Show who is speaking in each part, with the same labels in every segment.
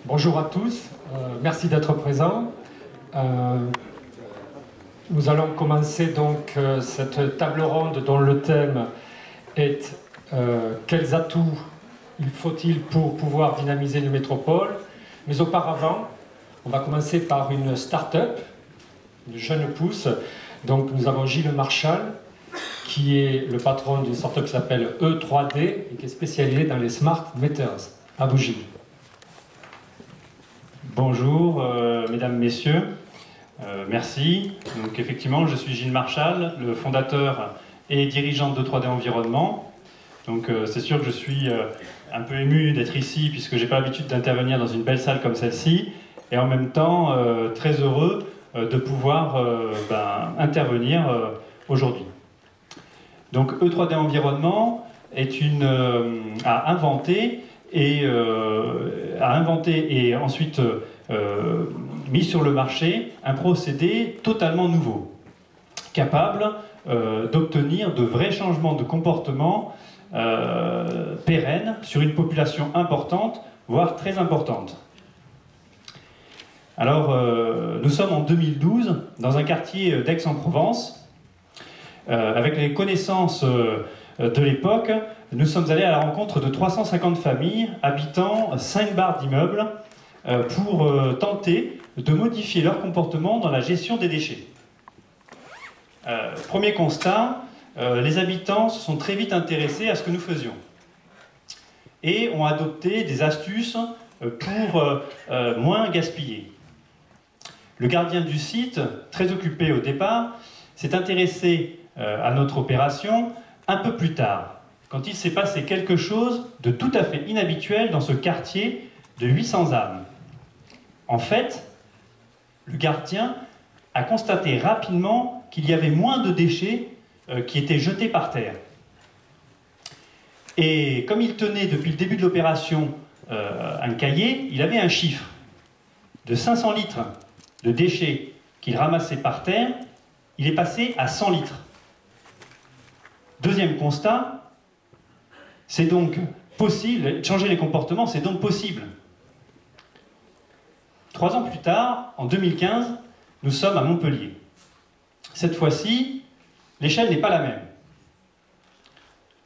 Speaker 1: Bonjour à tous, merci d'être présents. Nous allons commencer donc cette table ronde dont le thème est quels atouts il faut-il pour pouvoir dynamiser une métropole. Mais auparavant, on va commencer par une start-up, une jeune pousse. Donc nous avons Gilles Marchal, qui est le patron d'une start-up qui s'appelle E3D et qui est spécialisée dans les smart meters. À vous, Gilles.
Speaker 2: Bonjour, mesdames, messieurs, merci. Donc effectivement, je suis Gilles Marchal, le fondateur et dirigeant de 3D Environnement. Donc c'est sûr que je suis un peu ému d'être ici puisque j'ai pas l'habitude d'intervenir dans une belle salle comme celle-ci et en même temps très heureux de pouvoir intervenir aujourd'hui. Donc E3D Environnement est a inventé et ensuite mis sur le marché un procédé totalement nouveau, capable d'obtenir de vrais changements de comportement pérennes sur une population importante, voire très importante. Alors, nous sommes en 2012 dans un quartier d'Aix-en-Provence. Avec les connaissances de l'époque, nous sommes allés à la rencontre de 350 familles habitant 5 barres d'immeubles pour tenter de modifier leur comportement dans la gestion des déchets. Premier constat, les habitants se sont très vite intéressés à ce que nous faisions et ont adopté des astuces pour moins gaspiller. Le gardien du site, très occupé au départ, s'est intéressé à notre opération un peu plus tard, quand il s'est passé quelque chose de tout à fait inhabituel dans ce quartier de 800 âmes. En fait, le gardien a constaté rapidement qu'il y avait moins de déchets qui étaient jetés par terre. Et comme il tenait depuis le début de l'opération un cahier, il avait un chiffre de 500 litres de déchets qu'il ramassait par terre, il est passé à 100 litres. Deuxième constat, c'est donc possible, changer les comportements, c'est donc possible. 3 ans plus tard, en 2015, nous sommes à Montpellier. Cette fois-ci, l'échelle n'est pas la même.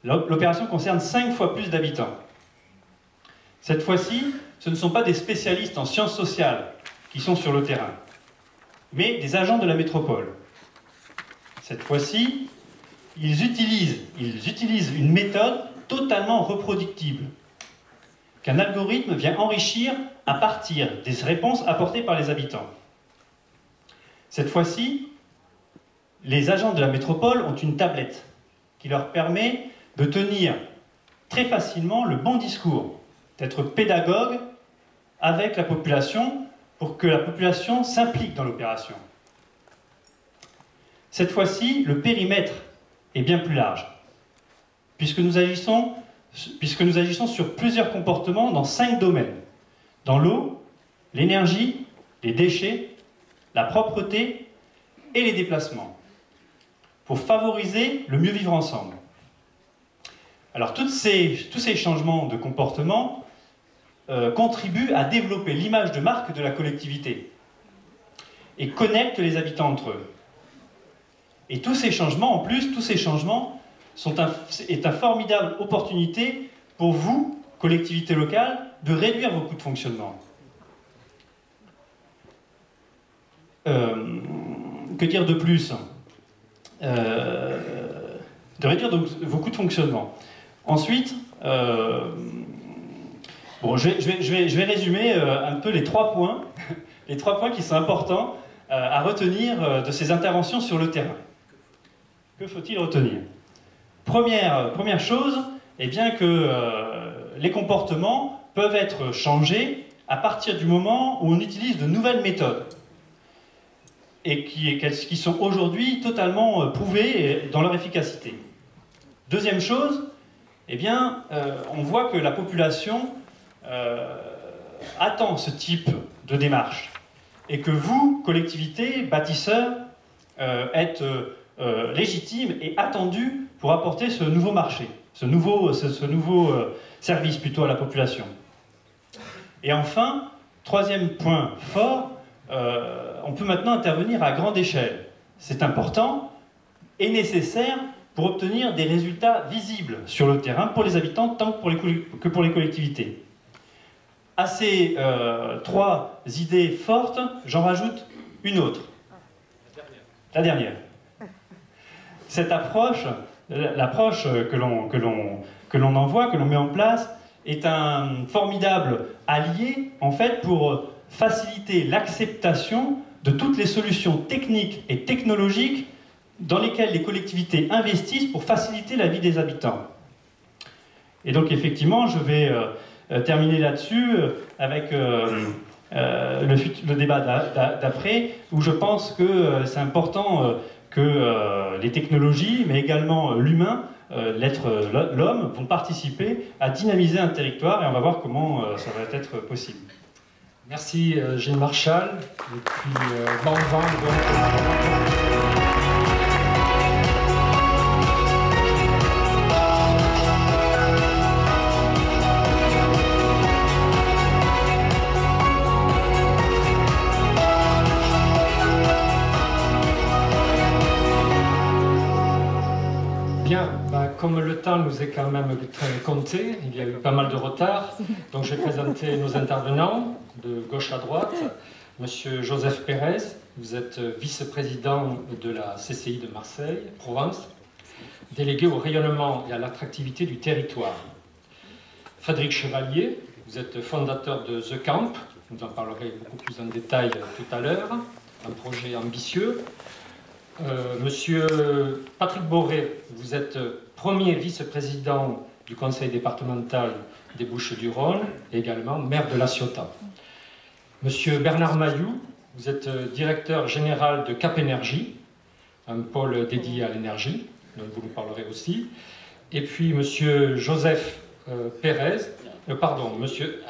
Speaker 2: L'opération concerne 5 fois plus d'habitants. Cette fois-ci, ce ne sont pas des spécialistes en sciences sociales qui sont sur le terrain, mais des agents de la métropole. Cette fois-ci, ils utilisent une méthode totalement reproductible, qu'un algorithme vient enrichir à partir des réponses apportées par les habitants. Cette fois-ci, les agents de la métropole ont une tablette qui leur permet de tenir très facilement le bon discours, d'être pédagogue avec la population pour que la population s'implique dans l'opération. Cette fois-ci, le périmètre est bien plus large, puisque nous agissons sur plusieurs comportements dans 5 domaines. Dans l'eau, l'énergie, les déchets, la propreté et les déplacements, pour favoriser le mieux vivre ensemble. Alors tous ces changements de comportement contribuent à développer l'image de marque de la collectivité et connectent les habitants entre eux. Et tous ces changements, en plus, est une formidable opportunité pour vous, collectivités locales, de réduire vos coûts de fonctionnement. Que dire de plus? De réduire donc vos coûts de fonctionnement. Ensuite, je vais résumer un peu les 3 points, les 3 points qui sont importants à retenir de ces interventions sur le terrain. Que faut-il retenir? Première chose, eh bien que les comportements peuvent être changés à partir du moment où on utilise de nouvelles méthodes et qui sont aujourd'hui totalement prouvées dans leur efficacité. Deuxième chose, eh bien, on voit que la population attend ce type de démarche et que vous, collectivités, bâtisseurs, êtes légitime et attendu pour apporter ce nouveau marché, ce nouveau service plutôt à la population. Et enfin, Troisième point fort, on peut maintenant intervenir à grande échelle. C'est important et nécessaire pour obtenir des résultats visibles sur le terrain pour les habitants tant que pour les collectivités. À ces trois idées fortes, j'en rajoute une autre. La dernière. Cette approche, l'approche que l'on envoie, que l'on met en place, est un formidable allié, en fait, pour faciliter l'acceptation de toutes les solutions techniques et technologiques dans lesquelles les collectivités investissent pour faciliter la vie des habitants. Et donc, effectivement, je vais terminer là-dessus avec le débat d'après, où je pense que c'est important que les technologies, mais également l'humain, l'homme, vont participer à dynamiser un territoire, et on va voir comment ça va être possible.
Speaker 1: Merci Gilles Marchal, et puis bon vent donc. Bien, comme le temps nous est quand même très compté, il y a eu pas mal de retard, donc je vais présenter nos intervenants de gauche à droite. Monsieur Joseph Pérez, vous êtes vice-président de la CCI de Marseille, Provence, délégué au rayonnement et à l'attractivité du territoire. Frédéric Chevalier, vous êtes fondateur de The Camp, vous en parlerez beaucoup plus en détail tout à l'heure, un projet ambitieux. Monsieur Patrick Boré, vous êtes premier vice-président du conseil départemental des Bouches-du-Rhône et également maire de La Ciotat. Monsieur Bernard Mailloux, vous êtes directeur général de Cap Énergie, un pôle dédié à l'énergie, dont vous nous parlerez aussi. Et puis monsieur Joseph Pérez, monsieur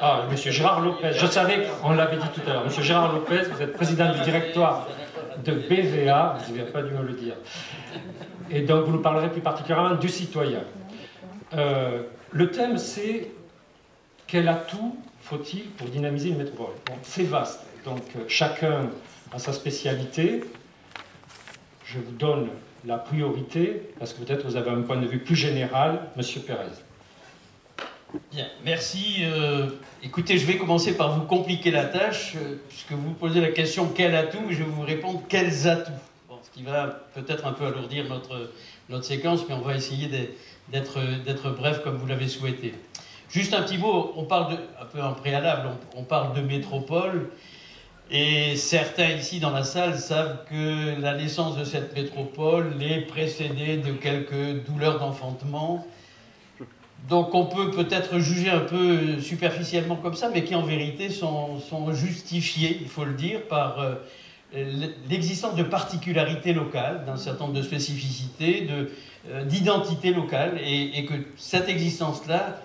Speaker 1: Gérard Lopez, je savais qu'on l'avait dit tout à l'heure, monsieur Gérard Lopez, vous êtes président du directoire de BVA, vous n'avez pas dû me le dire. Et donc vous nous parlerez plus particulièrement du citoyen. Le thème c'est quel atout faut-il pour dynamiser une métropole? Bon, c'est vaste, donc chacun a sa spécialité. Je vous donne la priorité, parce que peut-être vous avez un point de vue plus général, monsieur Pérez.
Speaker 3: Bien, merci. Écoutez, je vais commencer par vous compliquer la tâche, puisque vous posez la question quel atout, je vais vous répondre quels atouts. Bon, ce qui va peut-être un peu alourdir notre séquence, mais on va essayer d'être bref comme vous l'avez souhaité. Juste un petit mot, on parle un peu en préalable, on parle de métropole, et certains ici dans la salle savent que la naissance de cette métropole est précédée de quelques douleurs d'enfantement. Donc on peut peut-être juger un peu superficiellement comme ça, mais qui en vérité sont justifiés, il faut le dire, par l'existence de particularités locales, d'un certain nombre de spécificités, d'identités locales, et que cette existence-là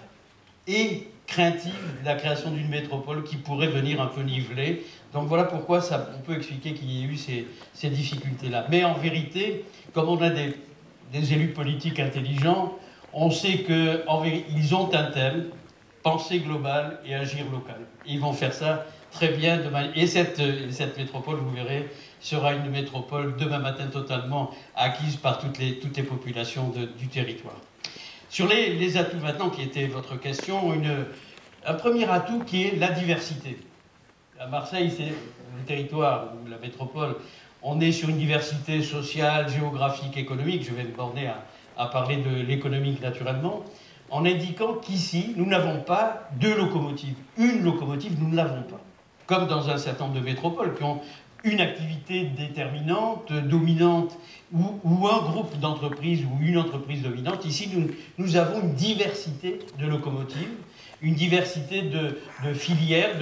Speaker 3: est craintive de la création d'une métropole qui pourrait venir un peu niveler. Donc voilà pourquoi on peut expliquer qu'il y ait eu ces difficultés-là. Mais en vérité, comme on a des élus politiques intelligents, on sait qu'ils ont un thème, penser global et agir local. Et ils vont faire ça très bien demain. Et cette métropole, vous verrez, sera une métropole demain matin totalement acquise par toutes les populations du territoire. Sur les atouts maintenant, qui était votre question, un premier atout qui est la diversité. À Marseille, c'est le territoire, ou la métropole, on est sur une diversité sociale, géographique, économique. Je vais me borner à parler de l'économique naturellement, en indiquant qu'ici, nous n'avons pas deux locomotives. Une locomotive, nous ne l'avons pas. Comme dans un certain nombre de métropoles qui ont une activité déterminante, dominante, ou un groupe d'entreprises ou une entreprise dominante. Ici, nous avons une diversité de locomotives, une diversité de filières.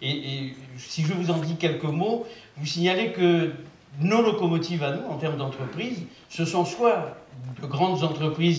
Speaker 3: Et si je vous en dis quelques mots, vous signalez que nos locomotives à nous, en termes d'entreprise, ce sont soit de grandes entreprises